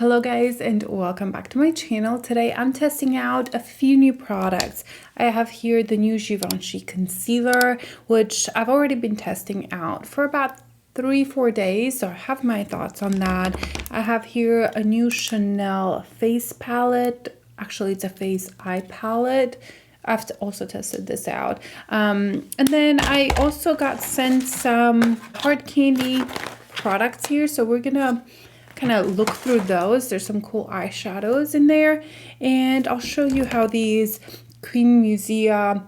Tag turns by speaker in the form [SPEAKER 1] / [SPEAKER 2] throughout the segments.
[SPEAKER 1] Hello guys and welcome back to my channel. Today I'm testing out a few new products. I have here the new Givenchy Concealer, which I've already been testing out for about 3-4 days, so I have my thoughts on that. I have here a new Chanel face palette. Actually, it's a face eye palette. I've also tested this out. And then I also got sent some hard candy products here, so we're gonna kind of look through those. There's some cool eyeshadows in there, and I'll show you how these Creme Musia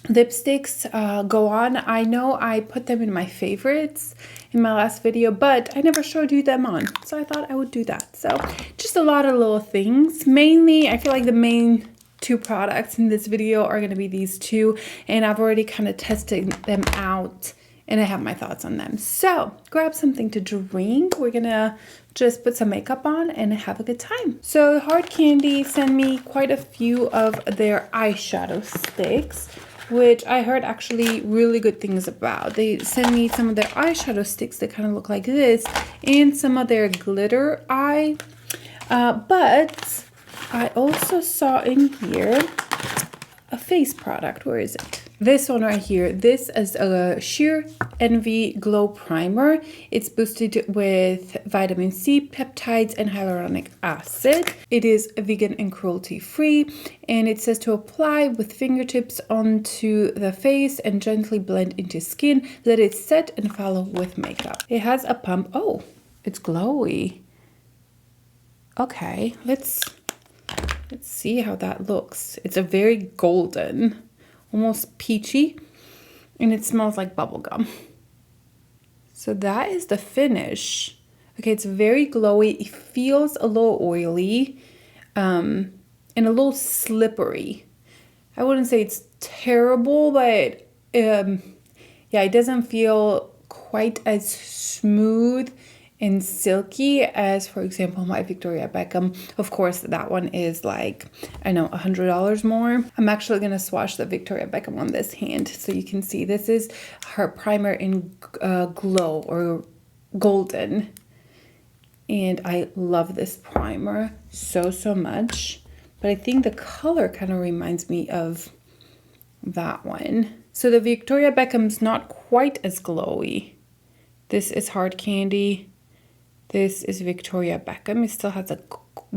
[SPEAKER 1] lipsticks go on. I know I put them in my favorites in my last video, but I never showed you them on, so I thought I would do that. So just a lot of little things. Mainly, I feel like the main two products in this video are going to be these two, and I've already kind of tested them out and I have my thoughts on them. So grab something to drink. We're gonna just put some makeup on and have a good time. So Hard Candy sent me quite a few of their eyeshadow sticks, which I heard actually really good things about. They sent me some of their eyeshadow sticks that kind of look like this, and some of their glitter eye. But I also saw in here a face product. Where is it? This one right here. This is a Sheer Envy Glow Primer. It's boosted with vitamin C, peptides, and hyaluronic acid. It is vegan and cruelty free, and it says to apply with fingertips onto the face and gently blend into skin. Let it set and follow with makeup. It has a pump. Oh, it's glowy. Okay, let's see how that looks. It's a very golden, almost peachy, and it smells like bubblegum. So that is the finish. Okay, it's very glowy. It feels a little oily and a little slippery. I wouldn't say it's terrible, but yeah, it doesn't feel quite as smooth and silky as, for example, my Victoria Beckham. Of course, that one is like, I know, $100 more. I'm actually gonna swatch the Victoria Beckham on this hand so you can see. This is her primer in glow or golden, and I love this primer so much. But I think the color kind of reminds me of that one. So the Victoria Beckham's not quite as glowy. This is Hard Candy. This is Victoria Beckham. It still has a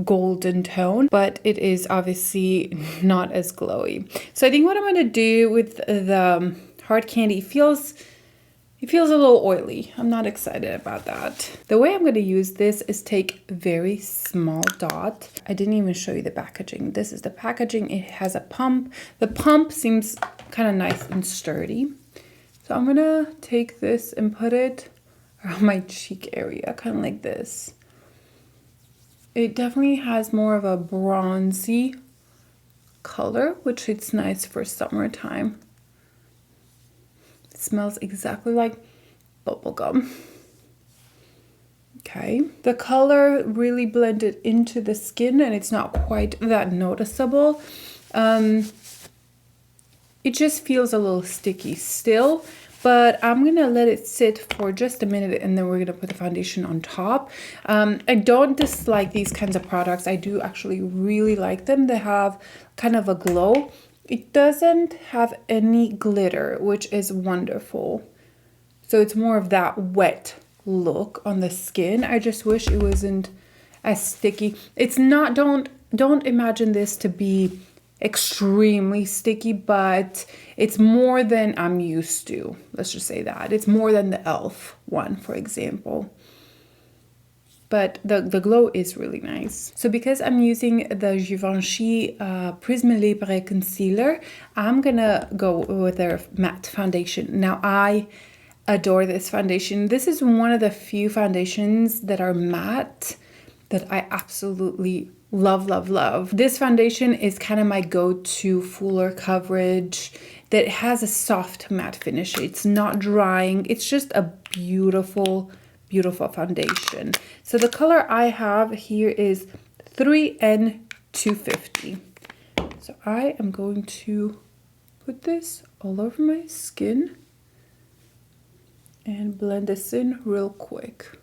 [SPEAKER 1] golden tone, but it is obviously not as glowy. So I think what I'm going to do with the Hard Candy, it feels a little oily. I'm not excited about that. The way I'm going to use this is take a very small dot. I didn't even show you the packaging. This is the packaging. It has a pump. The pump seems kind of nice and sturdy. So I'm going to take this and put it around my cheek area, kind of like this. It definitely has more of a bronzy color, which it's nice for summertime. It smells exactly like bubblegum. Okay, the color really blended into the skin and it's not quite that noticeable. It just feels a little sticky still, but I'm gonna let it sit for just a minute and then we're gonna put the foundation on top. I don't dislike these kinds of products. I do actually really like them. They have kind of a glow. It doesn't have any glitter, which is wonderful. So it's more of that wet look on the skin. I just wish it wasn't as sticky. It's not, don't imagine this to be extremely sticky, but it's more than I'm used to. Let's just say that. It's more than the e.l.f. one, for example. But the glow is really nice. So because I'm using the Givenchy Prisme Libre Concealer, I'm gonna go with their matte foundation. Now I adore this foundation. This is one of the few foundations that are matte that I absolutely love. This foundation is kind of my go-to fuller coverage that has a soft matte finish. It's not drying. It's just a beautiful foundation. So the color I have here is 3N250. So I am going to put this all over my skin and blend this in real quick.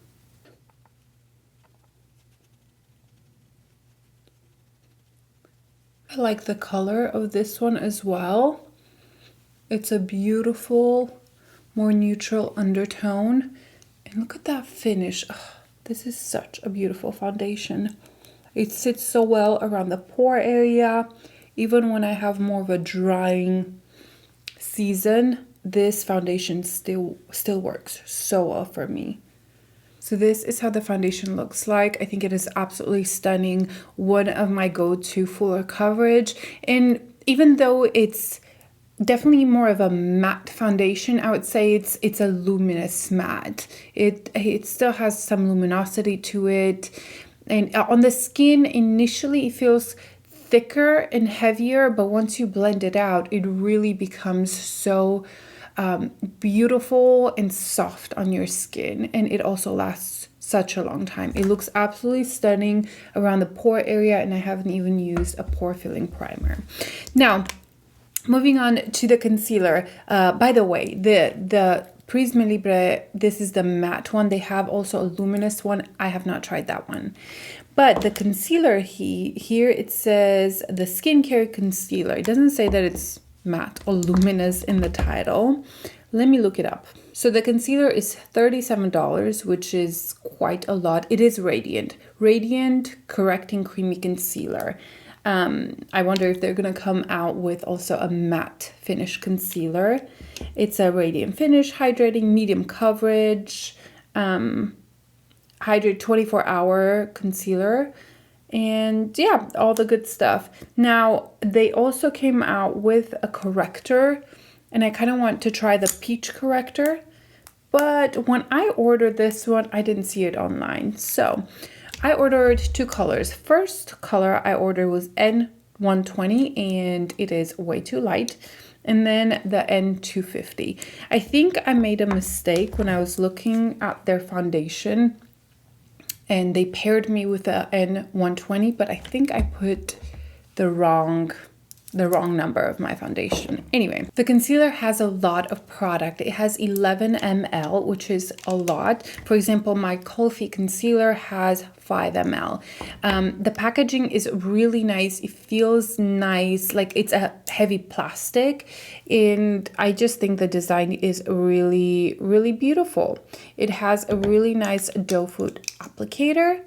[SPEAKER 1] I like the color of this one as well. It's a beautiful, more neutral undertone. And look at that finish. Oh, this is such a beautiful foundation. It sits so well around the pore area. Even when I have more of a drying season, this foundation still works so well for me. So this is how the foundation looks like. I think it is absolutely stunning. One of my go-to fuller coverage. And even though it's definitely more of a matte foundation, I would say it's a luminous matte. It still has some luminosity to it. And on the skin, initially it feels thicker and heavier, but once you blend it out, it really becomes so beautiful and soft on your skin, and it also lasts such a long time. It looks absolutely stunning around the pore area, and I haven't even used a pore filling primer. Now, moving on to the concealer. By the way, the Prisme Libre, this is the matte one. They have also a luminous one. I have not tried that one. But the concealer here, it says the skincare concealer. It doesn't say that it's matte or luminous in the title. Let me look it up. So the concealer is $37, which is quite a lot. It is Radiant Correcting Creamy Concealer. I wonder if they're gonna come out with also a matte finish concealer. It's a radiant finish, hydrating, medium coverage, hydrate 24-hour concealer, and yeah, all the good stuff. Now, they also came out with a corrector, and I kind of want to try the peach corrector, but when I ordered this one, I didn't see it online. So I ordered two colors. First color I ordered was N120, and it is way too light. And then the N250. I think I made a mistake when I was looking at their foundation, and they paired me with the N120, but I think I put the wrong number of my foundation. Anyway, the concealer has a lot of product. It has 11 ml, which is a lot. For example, my Coffee concealer has 5 ml. The packaging is really nice. It feels nice, like it's a heavy plastic, and I just think the design is really, really beautiful. It has a really nice doe foot applicator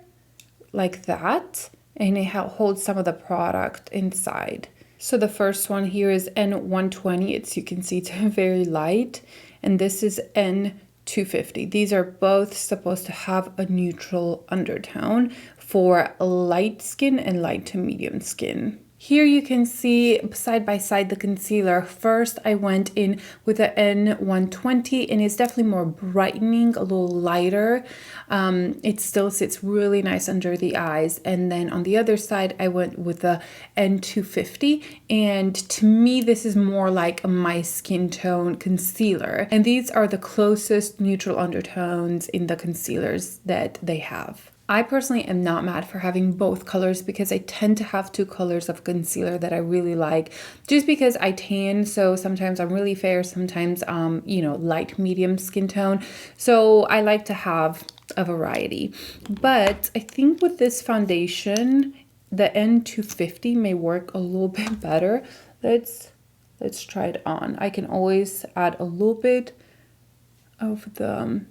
[SPEAKER 1] like that, and it holds some of the product inside. So the first one here is N120. You can see it's very light, and this is N250. These are both supposed to have a neutral undertone for light skin and light to medium skin. Here you can see side by side the concealer. First, I went in with the N120, and it's definitely more brightening, a little lighter. It still sits really nice under the eyes. And then on the other side, I went with the N250. And to me, this is more like my skin tone concealer. And these are the closest neutral undertones in the concealers that they have. I personally am not mad for having both colors, because I tend to have two colors of concealer that I really like, just because I tan, so sometimes I'm really fair, sometimes light medium skin tone, so I like to have a variety. But I think with this foundation, the N250 may work a little bit better. Let's try it on. I can always add a little bit of the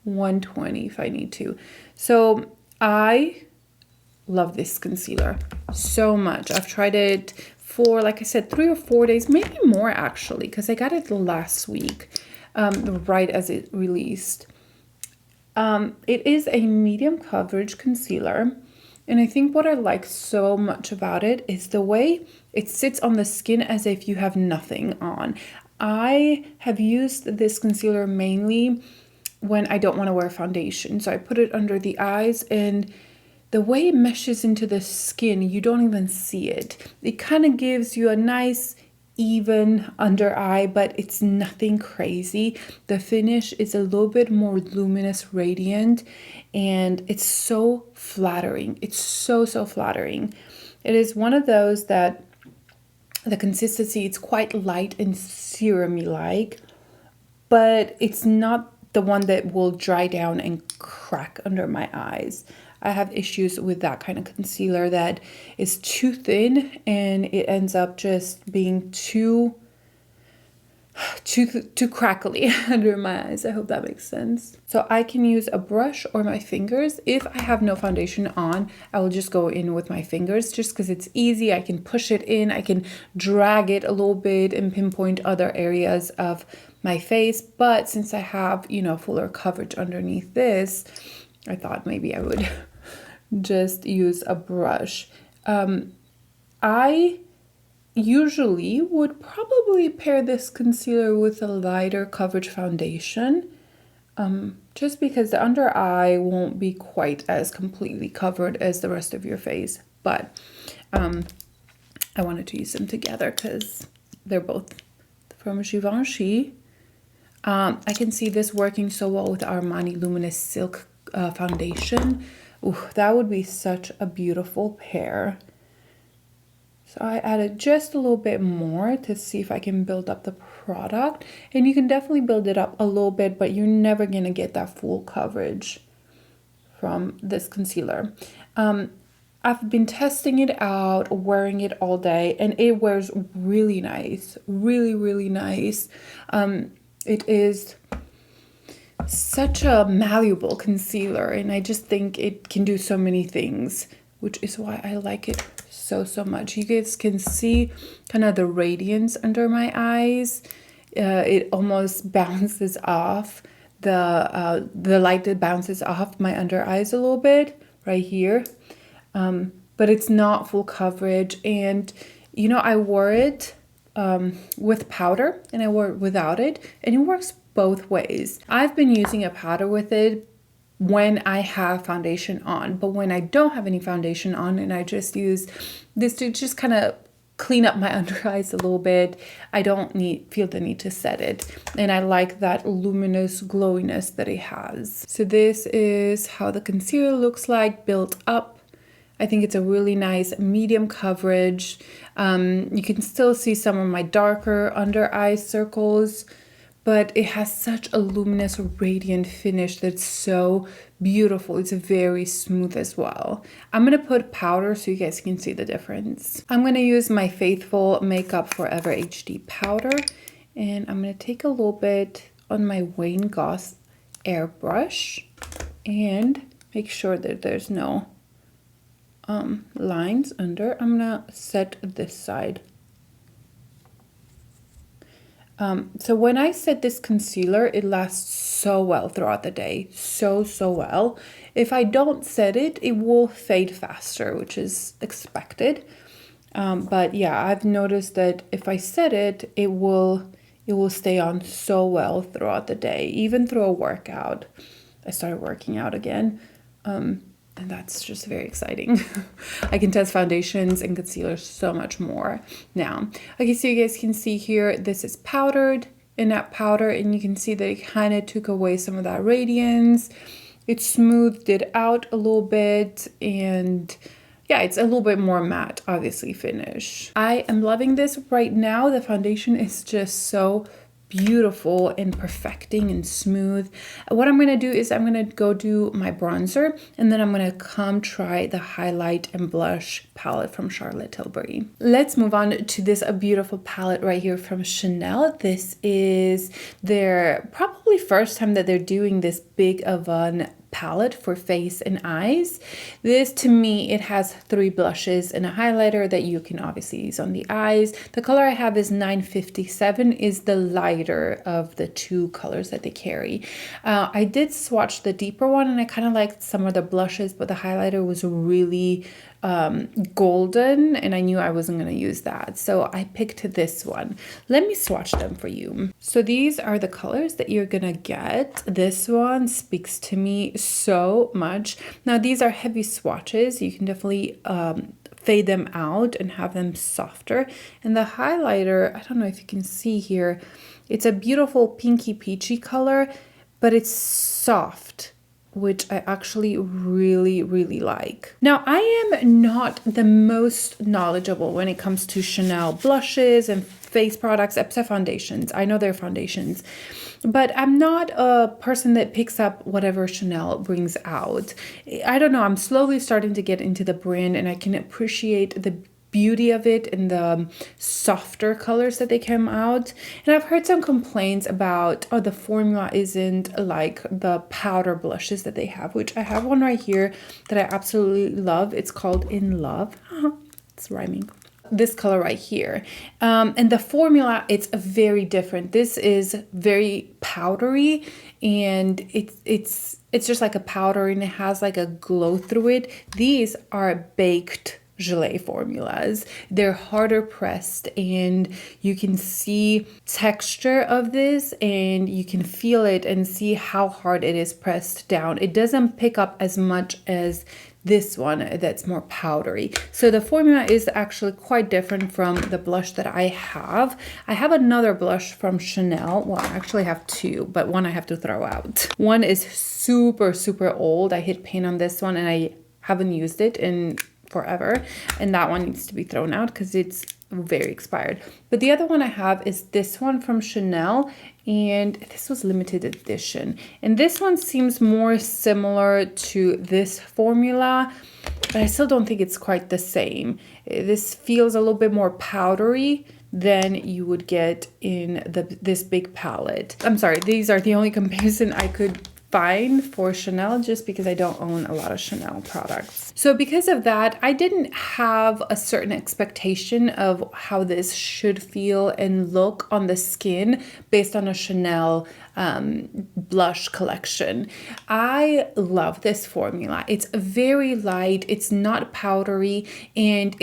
[SPEAKER 1] 120 if I need to. So I love this concealer so much. I've tried it for, like I said, 3 or 4 days, maybe more actually, because I got it last week, right as it released. It is a medium coverage concealer, and I think what I like so much about it is the way it sits on the skin as if you have nothing on. I have used this concealer mainly when I don't want to wear foundation. So I put it under the eyes, and the way it meshes into the skin, you don't even see it. It kind of gives you a nice even under eye, but it's nothing crazy. The finish is a little bit more luminous, radiant, and it's so flattering. It's so flattering. It is one of those that the consistency, it's quite light and serum-y like, but it's not the one that will dry down and crack under my eyes. I have issues with that kind of concealer that is too thin and it ends up just being too crackly under my eyes. I hope that makes sense. So I can use a brush or my fingers. If I have no foundation on, I will just go in with my fingers just because it's easy. I can push it in, I can drag it a little bit and pinpoint other areas of my face. But since I have, you know, fuller coverage underneath this, I thought maybe I would just use a brush. I usually would probably pair this concealer with a lighter coverage foundation, just because the under eye won't be quite as completely covered as the rest of your face. But I wanted to use them together because they're both from Givenchy. I can see this working so well with Armani Luminous Silk foundation. Ooh, that would be such a beautiful pair. So I added just a little bit more to see if I can build up the product. And you can definitely build it up a little bit, but you're never going to get that full coverage from this concealer. I've been testing it out, wearing it all day, and it wears really nice. Really, really nice. It is such a malleable concealer, and I just think it can do so many things, which is why I like it so much. You guys can see kind of the radiance under my eyes. It almost bounces off the light that bounces off my under eyes a little bit right here, but it's not full coverage. And you know, I wore it with powder and I wore it without it, and it works both ways. I've been using a powder with it when I have foundation on, but when I don't have any foundation on and I just use this to just kind of clean up my under eyes a little bit, I don't feel the need to set it, and I like that luminous glowiness that it has. So this is how the concealer looks like built up. I think it's a really nice medium coverage. You can still see some of my darker under eye circles, but it has such a luminous, radiant finish that's so beautiful. It's very smooth as well. I'm going to put powder so you guys can see the difference. I'm going to use my Faithful Makeup Forever HD powder, and I'm going to take a little bit on my Wayne Goss airbrush and make sure that there's no lines under. I'm going to set this side. So when I set this concealer, it lasts so well throughout the day. So well. If I don't set it, it will fade faster, which is expected. But yeah, I've noticed that if I set it, it will stay on so well throughout the day, even through a workout. I started working out again. And that's just very exciting. I can test foundations and concealers so much more now. Okay, so you guys can see here, this is powdered in that powder, and you can see that it kind of took away some of that radiance. It smoothed it out a little bit, and yeah, it's a little bit more matte, obviously, finish. I am loving this right now. The foundation is just so beautiful and perfecting and smooth. What I'm going to do is I'm going to go do my bronzer, and then I'm going to come try the highlight and blush palette from Charlotte Tilbury. Let's move on to this beautiful palette right here from Chanel. This is their probably first time that they're doing this big of an palette for face and eyes. This, to me, it has 3 blushes and a highlighter that you can obviously use on the eyes. The color I have is 957, is the lighter of the 2 colors that they carry. I did swatch the deeper one, and I kind of liked some of the blushes, but the highlighter was really golden, and I knew I wasn't going to use that, so I picked this one. Let me swatch them for you. So these are the colors that you're gonna get. This one speaks to me so much. Now these are heavy swatches. You can definitely fade them out and have them softer. And the highlighter, I don't know if you can see here, it's a beautiful pinky peachy color, but it's soft. which I actually really like. Now, I am not the most knowledgeable when it comes to Chanel blushes and face products, except foundations. I know they're foundations, but I'm not a person that picks up whatever Chanel brings out. I don't know, I'm slowly starting to get into the brand, and I can appreciate the beauty of it and the softer colors that they come out. And I've heard some complaints about, oh, the formula isn't like the powder blushes that they have, which I have one right here that I absolutely love. It's called In Love. It's rhyming. This color right here, and the formula, it's very different. This is very powdery, and it's just like a powder, and it has like a glow through it. These are baked gelée formulas. They're harder pressed, and you can see texture of this, and you can feel it and see how hard it is pressed down. It doesn't pick up as much as this one that's more powdery. So the formula is actually quite different from the blush that I have. I have another blush from Chanel. Well, I actually have two, but one I have to throw out. One is super old. I hit paint on this one and I haven't used it in forever, and that one needs to be thrown out because it's very expired. But the other one I have is this one from Chanel, and this was limited edition, and this one seems more similar to this formula, but I still don't think it's quite the same. This feels a little bit more powdery than you would get in this big palette. I'm sorry, these are the only comparison I could find for Chanel, just because I don't own a lot of Chanel products. So because of that, I didn't have a certain expectation of how this should feel and look on the skin based on a Chanel blush collection. I love this formula. It's very light, it's not powdery, and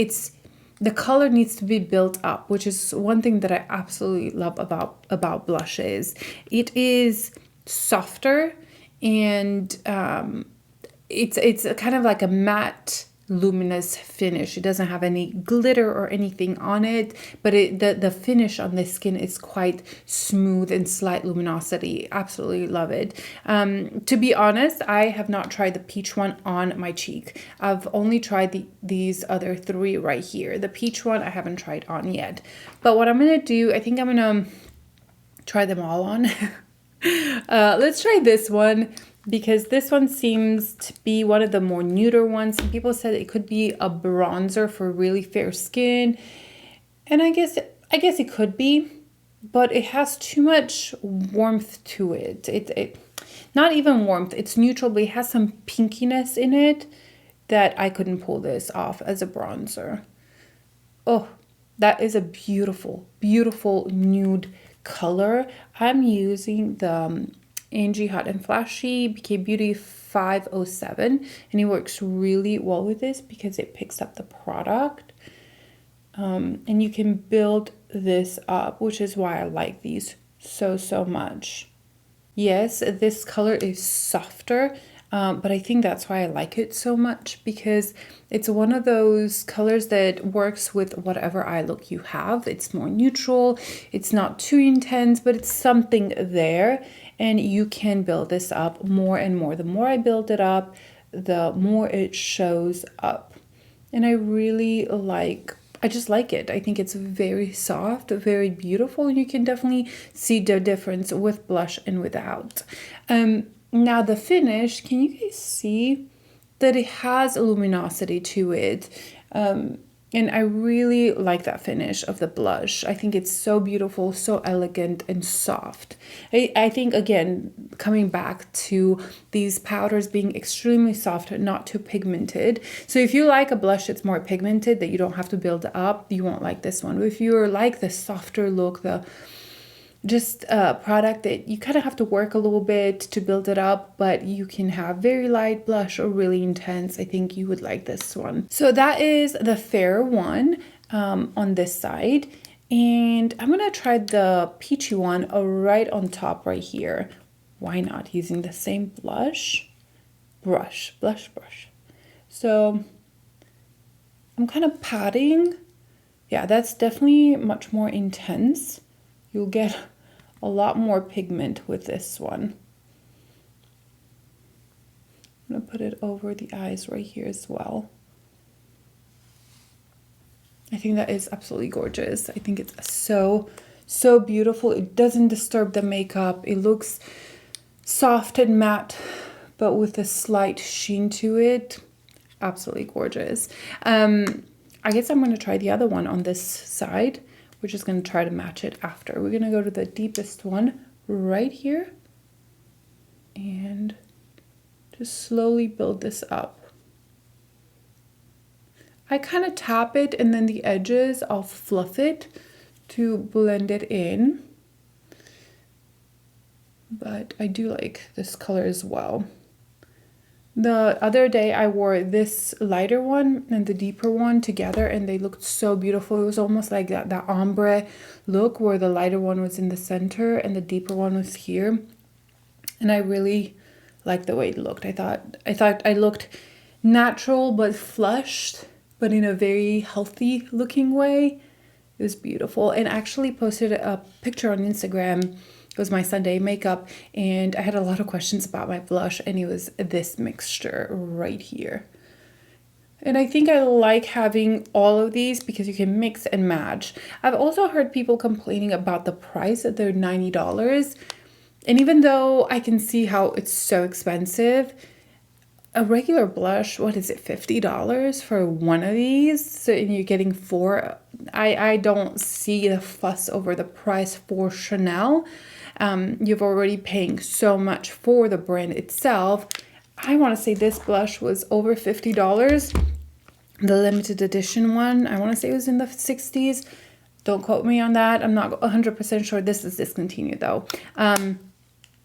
[SPEAKER 1] the color needs to be built up, which is one thing that I absolutely love about blushes. It is softer, and it's kind of like a matte luminous finish. It doesn't have any glitter or anything on it, but the finish on the skin is quite smooth and slight luminosity. Absolutely love it. To be honest, I have not tried the peach one on my cheek. I've only tried these other three right here. The peach one I haven't tried on yet, but what I'm gonna do, I think I'm gonna try them all on. Let's try this one, because this one seems to be one of the more neuter ones. Some people said it could be a bronzer for really fair skin, and I guess it could be, but it has too much warmth to it. It not even warmth, it's neutral, but it has some pinkiness in it that I couldn't pull this off as a bronzer. Oh, that is a beautiful nude color. I'm using the Angie Hot and Flashy BK Beauty 507, and it works really well with this because it picks up the product, and you can build this up, which is why I like these so much. Yes, this color is softer, but I think that's why I like it so much, because it's one of those colors that works with whatever eye look you have. It's more neutral, it's not too intense, but it's something there, and you can build this up more and more. The more I build it up, the more it shows up, and I just like it. I think it's very soft, very beautiful, and you can definitely see the difference with blush and without. Now the finish, can you guys see that it has a luminosity to it? And I really like that finish of the blush. I think it's so beautiful, so elegant and soft. I think, again, coming back to these powders being extremely soft, not too pigmented. So if you like a blush that's more pigmented, that you don't have to build up, you won't like this one. But if you're like the softer look, just a product that you kind of have to work a little bit to build it up, but you can have very light blush or really intense, I think you would like this one. So that is the fair one on this side, and I'm gonna try the peachy one right on top right here. Why not, using the same blush brush. So I'm kind of patting. Yeah, that's definitely much more intense. You'll get a lot more pigment with this one. I'm going to put it over the eyes right here as well. I think that is absolutely gorgeous. I think it's so, so beautiful. It doesn't disturb the makeup. It looks soft and matte, but with a slight sheen to it. Absolutely gorgeous. I guess I'm going to try the other one on this side. We're just going to try to match it after. We're going to go to the deepest one right here and just slowly build this up. I kind of tap it, and then the edges, I'll fluff it to blend it in. But I do like this color as well. The other day I wore this lighter one and the deeper one together, and they looked so beautiful. It was almost like that ombre look where the lighter one was in the center and the deeper one was here. And I really liked the way it looked. I thought I looked natural but flushed, but in a very healthy looking way. It was beautiful. And I actually posted a picture on Instagram. It was my Sunday makeup, and I had a lot of questions about my blush, and it was this mixture right here. And I think I like having all of these because you can mix and match. I've also heard people complaining about the price, that they're $90. And even though I can see how it's so expensive, a regular blush, what is it, $50 for one of these? So and you're getting 4. I don't see the fuss over the price for Chanel. You've already paying so much for the brand itself. I want to say this blush was over $50. The limited edition one, I want to say it was in the 60s. Don't quote me on that. I'm not 100% sure. This is discontinued though.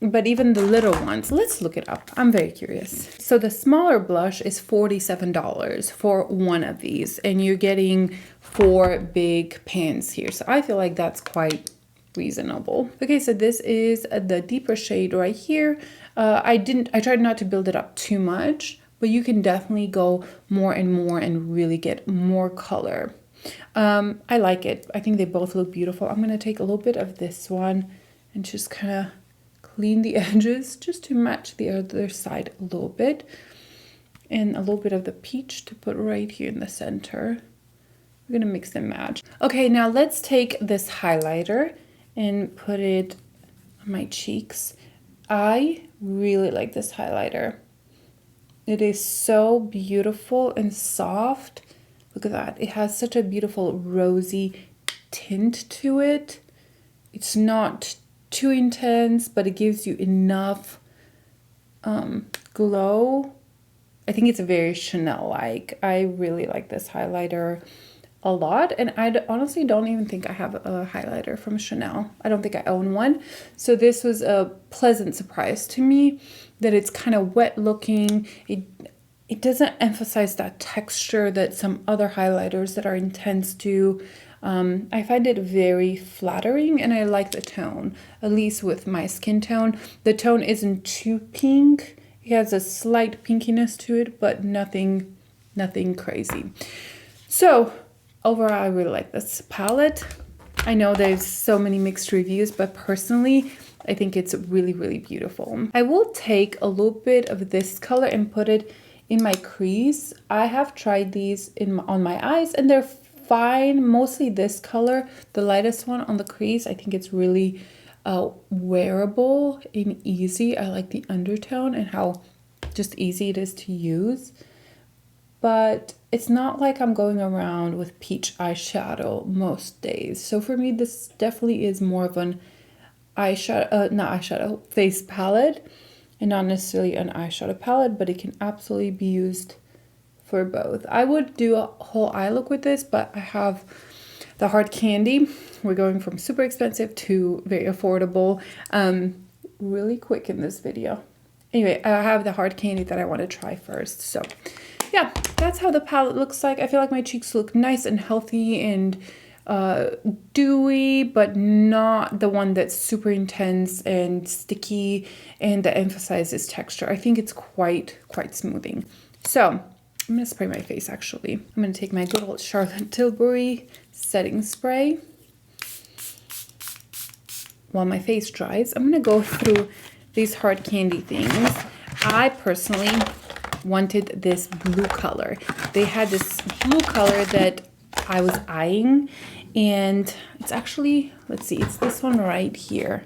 [SPEAKER 1] But even the little ones, let's look it up. I'm very curious. So the smaller blush is $47 for one of these, and you're getting 4 big pans here. So I feel like that's quite reasonable. Okay, so this is the deeper shade right here. I tried not to build it up too much, but you can definitely go more and more and really get more color. I like it. I think they both look beautiful. I'm gonna take a little bit of this one and just kind of clean the edges just to match the other side a little bit, and a little bit of the peach to put right here in the center. We're gonna mix and match. Okay, now let's take this highlighter and put it on my cheeks. I really like this highlighter. It is so beautiful and soft. Look at that. It has such a beautiful rosy tint to it. It's not too intense, but it gives you enough glow. I think it's very Chanel-like. I really like this highlighter a lot, and I honestly don't even think I have a highlighter from Chanel. I don't think I own one. So this was a pleasant surprise to me that it's kind of wet looking. It doesn't emphasize that texture that some other highlighters that are intense do. I find it very flattering, and I like the tone, at least with my skin tone. The tone isn't too pink. It has a slight pinkiness to it, but nothing crazy. So overall, I really like this palette. I know there's so many mixed reviews, but personally, I think it's really, really beautiful. I will take a little bit of this color and put it in my crease. I have tried these on my eyes, and they're fine. Mostly this color, the lightest one on the crease. I think it's really wearable and easy. I like the undertone and how just easy it is to use. But it's not like I'm going around with peach eyeshadow most days. So for me, this definitely is more of an eyeshadow, face palette, and not necessarily an eyeshadow palette, but it can absolutely be used for both. I would do a whole eye look with this, but I have the hard candy. We're going from super expensive to very affordable really quick in this video. Anyway, I have the hard candy that I want to try first. So yeah, that's how the palette looks like. I feel like my cheeks look nice and healthy and dewy, but not the one that's super intense and sticky and that emphasizes texture. I think it's quite smoothing. So I'm gonna spray my face actually. I'm gonna take my good old Charlotte Tilbury setting spray. While my face dries, I'm gonna go through these hard candy things. I personally wanted this blue color. They had this blue color that I was eyeing, and it's actually, let's see, it's this one right here.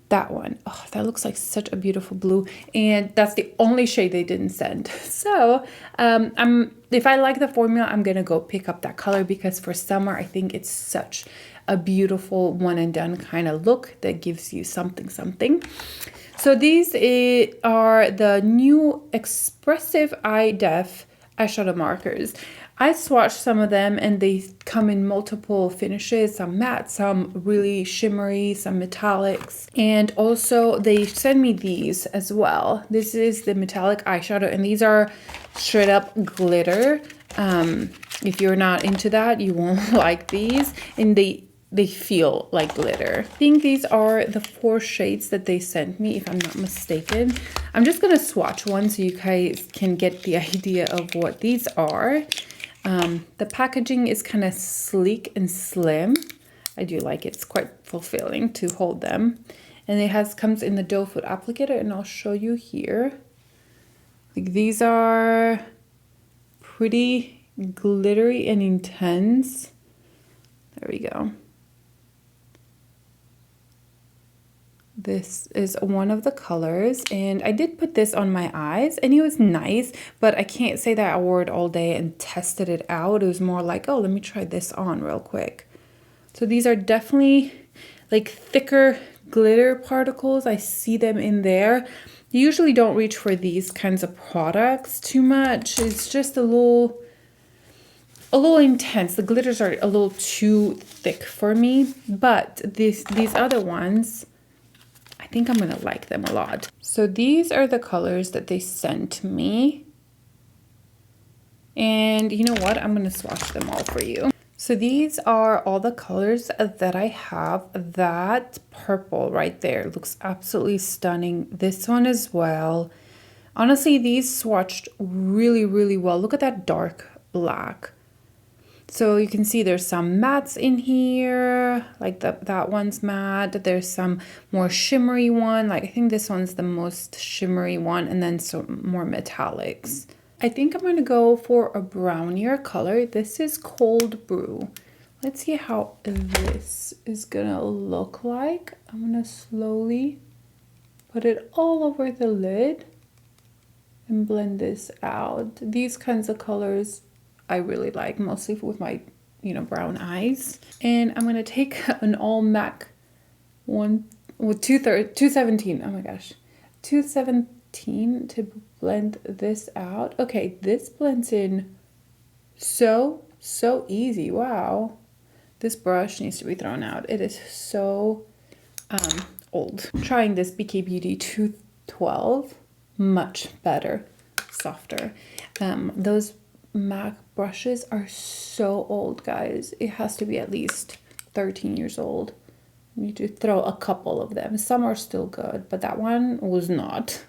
[SPEAKER 1] That one. Oh, that looks like such a beautiful blue, and that's the only shade they didn't send. So if I like the formula, I'm gonna go pick up that color, because for summer I think it's such a beautiful one and done kind of look that gives you something. So these are the new Expressive Eye Def eyeshadow markers. I swatched some of them, and they come in multiple finishes, some matte, some really shimmery, some metallics. And also they send me these as well. This is the metallic eyeshadow, and these are straight up glitter. If you're not into that, you won't like these, and they feel like glitter. I think these are the 4 shades that they sent me, if I'm not mistaken. I'm just gonna swatch one so you guys can get the idea of what these are. The packaging is kind of sleek and slim. I do like it. It's quite fulfilling to hold them. And it comes in the doe foot applicator, and I'll show you here. Like, these are pretty glittery and intense. There we go. This is one of the colors, and I did put this on my eyes, and it was nice, but I can't say that I wore it all day and tested it out. It was more like, oh, let me try this on real quick. So these are definitely like thicker glitter particles. I see them in there. You usually don't reach for these kinds of products too much. It's just a little intense. The glitters are a little too thick for me, but these other ones, I think I'm gonna like them a lot. So these are the colors that they sent me. And you know what? I'm gonna swatch them all for you. So these are all the colors that I have. That purple right there looks absolutely stunning. This one as well. Honestly, these swatched really, really well. Look at that dark black. So you can see there's some mattes in here, like that one's matte. There's some more shimmery one, like I think this one's the most shimmery one, and then some more metallics. I think I'm gonna go for a brownier color. This is Cold Brew. Let's see how this is gonna look like. I'm gonna slowly put it all over the lid and blend this out. These kinds of colors I really like, mostly with my, brown eyes. And I'm gonna take an all MAC one with 217. Oh my gosh, 217 to blend this out. Okay, this blends in so easy. Wow, this brush needs to be thrown out. It is so old. Trying this BK Beauty 212, much better, softer. Those MAC brushes are so old, guys. It has to be at least 13 years old. You need to throw a couple of them. Some are still good, but that one was not.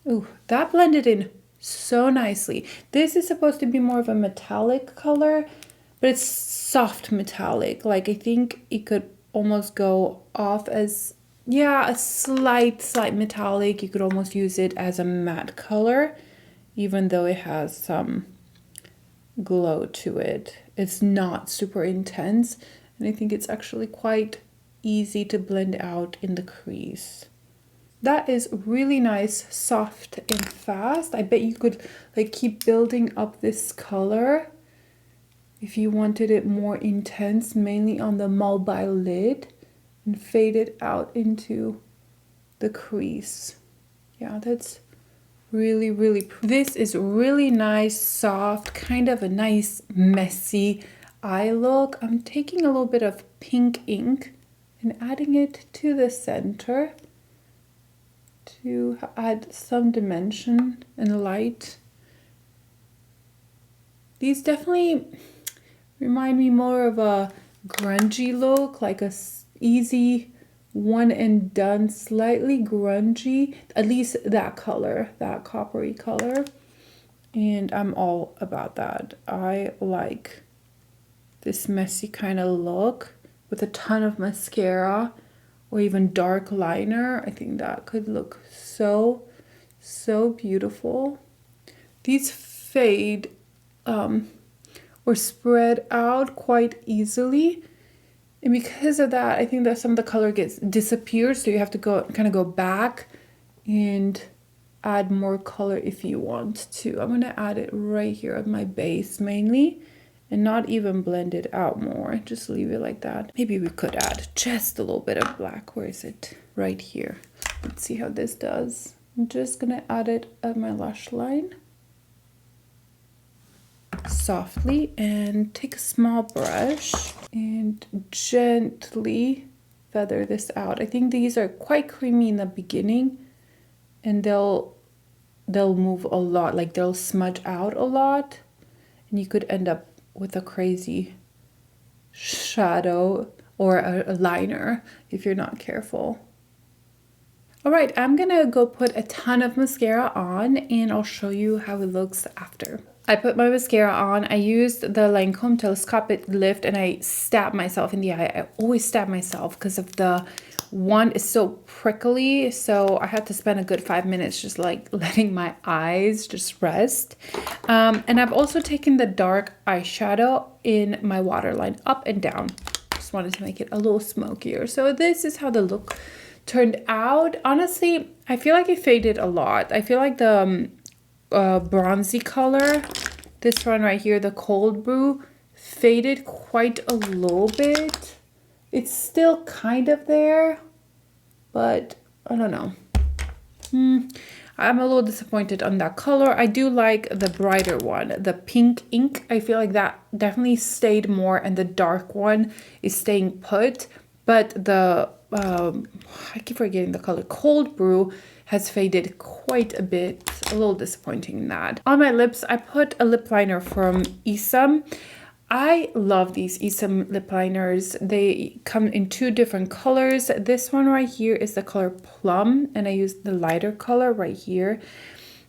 [SPEAKER 1] Ooh, that blended in so nicely. This is supposed to be more of a metallic color, but it's soft metallic. Like, I think it could almost go off as, yeah, a slight metallic. You could almost use it as a matte color, even though it has some glow to it. It's not super intense, and I think it's actually quite easy to blend out in the crease. That is really nice, soft and fast. I bet you could keep building up this color if you wanted it more intense, mainly on the mobile lid, and fade it out into the crease. Yeah, that's really this is really nice, soft, kind of a nice messy eye look. I'm taking a little bit of pink ink and adding it to the center to add some dimension and light. These definitely remind me more of a grungy look, like a easy one and done, slightly grungy, at least that color, that coppery color. And I'm all about that. I like this messy kind of look with a ton of mascara or even dark liner. I think that could look so So beautiful. These fade or spread out quite easily. And because of that, I think that some of the color disappears. So you have to go back and add more color if you want to. I'm gonna add it right here on my base mainly, and not even blend it out more. Just leave it like that. Maybe we could add just a little bit of black. Where is it? Right here. Let's see how this does. I'm just gonna add it at my lash line softly, and take a small brush and gently feather this out. I think these are quite creamy in the beginning, and they'll move a lot, like they'll smudge out a lot, and you could end up with a crazy shadow or a liner if you're not careful. All right, I'm gonna go put a ton of mascara on, and I'll show you how it looks after. I put my mascara on. I used the Lancome telescopic lift, and I stabbed myself in the eye. I always stab myself because of the one is so prickly, so I had to spend a good 5 minutes just like letting my eyes just rest. And I've also taken the dark eyeshadow in my waterline up and down. Just wanted to make it a little smokier. So this is how the look turned out. Honestly, I feel like it faded a lot. I feel like the bronzy color, this one right here, the cold brew, faded quite a little bit. It's still kind of there, but I don't know. I'm a little disappointed on that color. I do like the brighter one, the pink ink. I feel like that definitely stayed more, and the dark one is staying put, but the I keep forgetting the color, cold brew, has faded quite a bit. A little disappointing in that. On my lips, I put a lip liner from Esum. I love these Esum lip liners. They come in 2 different colors. This one right here is the color Plum, and I used the lighter color right here.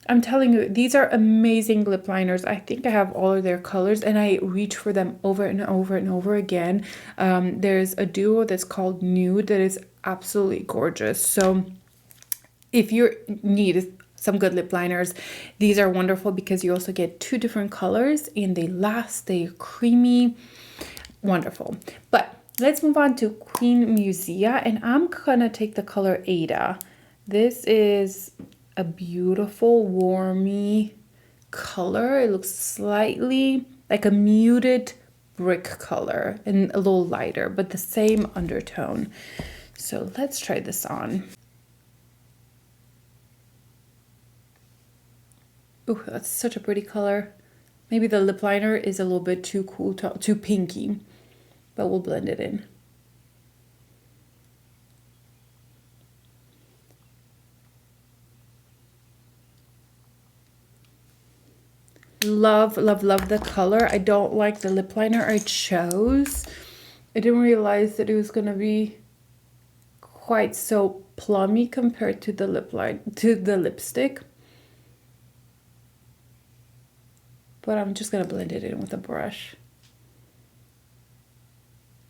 [SPEAKER 1] I'm telling you, these are amazing lip liners. I think I have all of their colors, and I reach for them over and over and over again. There's a duo that's called Nude that is absolutely gorgeous. So if you need some good lip liners, these are wonderful because you also get 2 different colors, and they last, they're creamy, wonderful. But let's move on to Queen Musia, and I'm gonna take the color Ada. This is a beautiful warmy color. It looks slightly like a muted brick color and a little lighter, but the same undertone. So let's try this on. Oh, that's such a pretty color. Maybe the lip liner is a little bit too cool, too pinky, but we'll blend it in. Love, love, love the color. I don't like the lip liner I chose. I didn't realize that it was gonna be quite so plummy compared to the lipstick. But I'm just gonna blend it in with a brush.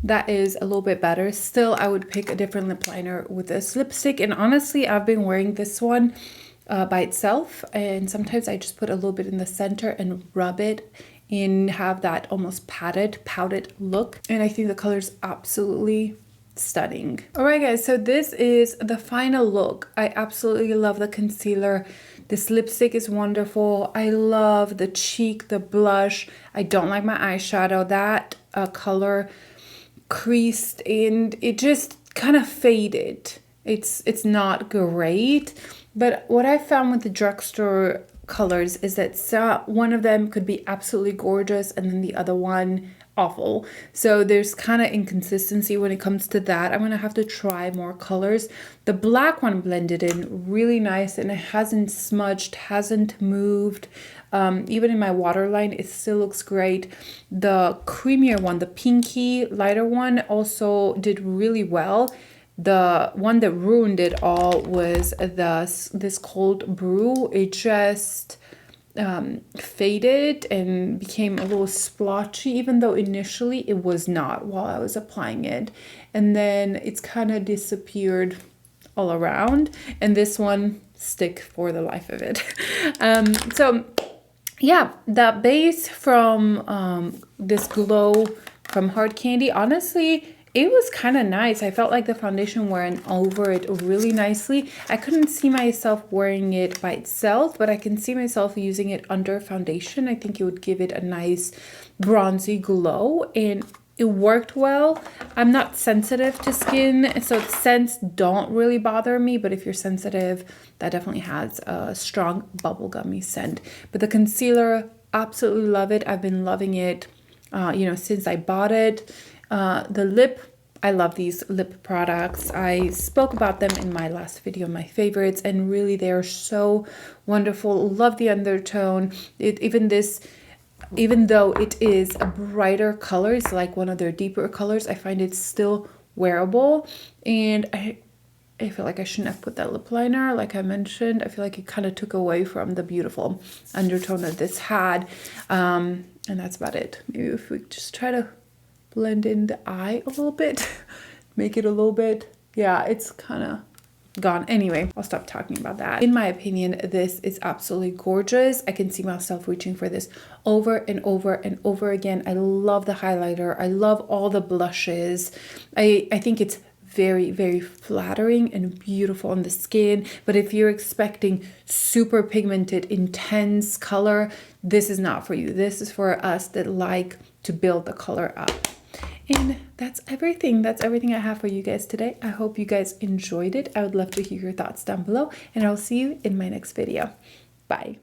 [SPEAKER 1] That is a little bit better. Still, I would pick a different lip liner with this lipstick, and honestly, I've been wearing this one by itself, and sometimes I just put a little bit in the center and rub it and have that almost powdered look, and I think the color is absolutely stunning. All right guys, so this is the final look. I absolutely love the concealer. This lipstick is wonderful. I love the cheek, the blush. I don't like my eyeshadow. That color creased and it just kind of faded. It's not great, but what I found with the drugstore colors is that one of them could be absolutely gorgeous and then the other one awful. So there's kind of inconsistency when it comes to that. I'm gonna have to try more colors. The black one blended in really nice, and it hasn't smudged, hasn't moved. Even in my waterline, it still looks great. The creamier one, the pinky lighter one, also did really well. The one that ruined it all was this cold brew. It just faded and became a little splotchy, even though initially it was not while I was applying it, and then it's kind of disappeared all around. And this one stick for the life of it. So yeah, that base from this glow from Hard Candy, honestly, it was kind of nice. I felt like the foundation went over it really nicely. I couldn't see myself wearing it by itself, but I can see myself using it under foundation. I think it would give it a nice bronzy glow, and it worked well. I'm not sensitive to skin, so scents don't really bother me, but if you're sensitive, that definitely has a strong bubblegummy scent. But the concealer, absolutely love it. I've been loving it, you know, since I bought it. The lip, I love these lip products. I spoke about them in my last video, my favorites, and really they're so wonderful. Love the undertone. Even though it is a brighter color, it's like one of their deeper colors, I find it still wearable. And I feel like I shouldn't have put that lip liner, like I mentioned. I feel like it kind of took away from the beautiful undertone that this had. And that's about it. Maybe if we just try to blend in the eye a little bit, make it a little bit, yeah, it's kind of gone. Anyway, I'll stop talking about that. In my opinion, this is absolutely gorgeous. I can see myself reaching for this over and over and over again. I love the highlighter. I love all the blushes. I think it's very, very flattering and beautiful on the skin. But if you're expecting super pigmented, intense color, this is not for you. This is for us that like to build the color up. And that's everything. That's everything I have for you guys today. I hope you guys enjoyed it. I would love to hear your thoughts down below, and I'll see you in my next video. Bye.